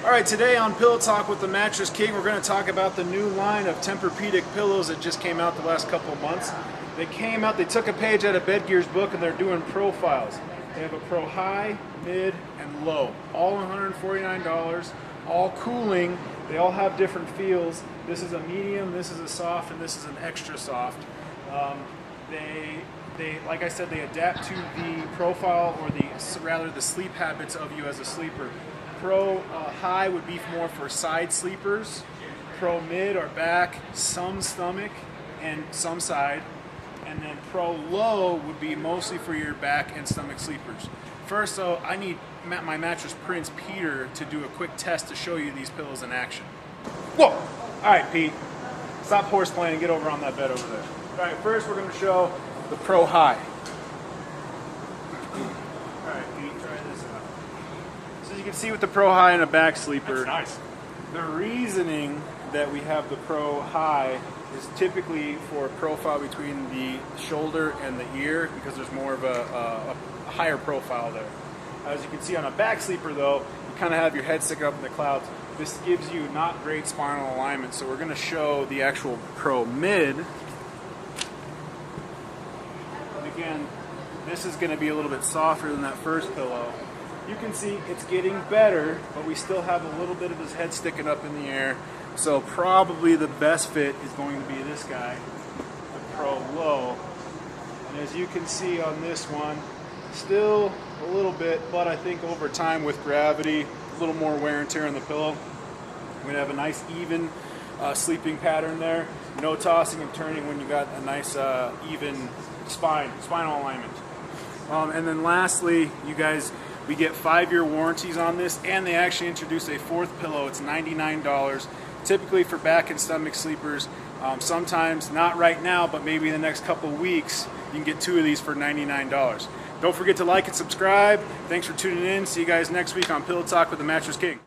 Alright, today on Pillow Talk with the Mattress King, we're going to talk about the new line of Tempur-Pedic pillows that just came out the last couple of months. They took a page out of Bed Gear's book and they're doing profiles. They have a Pro High, Mid, and Low. All $149, all cooling. They all have different feels. This is a medium, this is a soft, and this is an extra soft. Like I said, they adapt to the profile or the sleep habits of you as a sleeper. Pro High would be more for side sleepers. Pro Mid are back, some stomach, and some side. And then Pro Low would be mostly for your back and stomach sleepers. First, though, I need my mattress prince, Peter, to do a quick test to show you these pillows in action. Whoa! All right, Pete. Stop horseplaying and get over on that bed over there. All right, first we're going to show the Pro High. All right, Pete, try this out. So you can see with the Pro High and a back sleeper, that's nice. The reasoning that we have the Pro High is typically for a profile between the shoulder and the ear because there's more of a higher profile there. As you can see on a back sleeper though, you kind of have your head sticking up in the clouds. This gives you not great spinal alignment, so we're going to show the actual Pro Mid. And again, this is going to be a little bit softer than that first pillow. You can see it's getting better, but we still have a little bit of his head sticking up in the air. So probably the best fit is going to be this guy, the Pro Low. And as you can see on this one, still a little bit, but I think over time with gravity, a little more wear and tear on the pillow, we're gonna have a nice even sleeping pattern there. No tossing and turning when you got a nice even spinal alignment. And then lastly, you guys, we get 5-year warranties on this, and they actually introduced a fourth pillow. It's $99, typically for back and stomach sleepers. Sometimes, not right now, but maybe in the next couple of weeks, you can get 2 of these for $99. Don't forget to like and subscribe. Thanks for tuning in. See you guys next week on Pillow Talk with the Mattress King.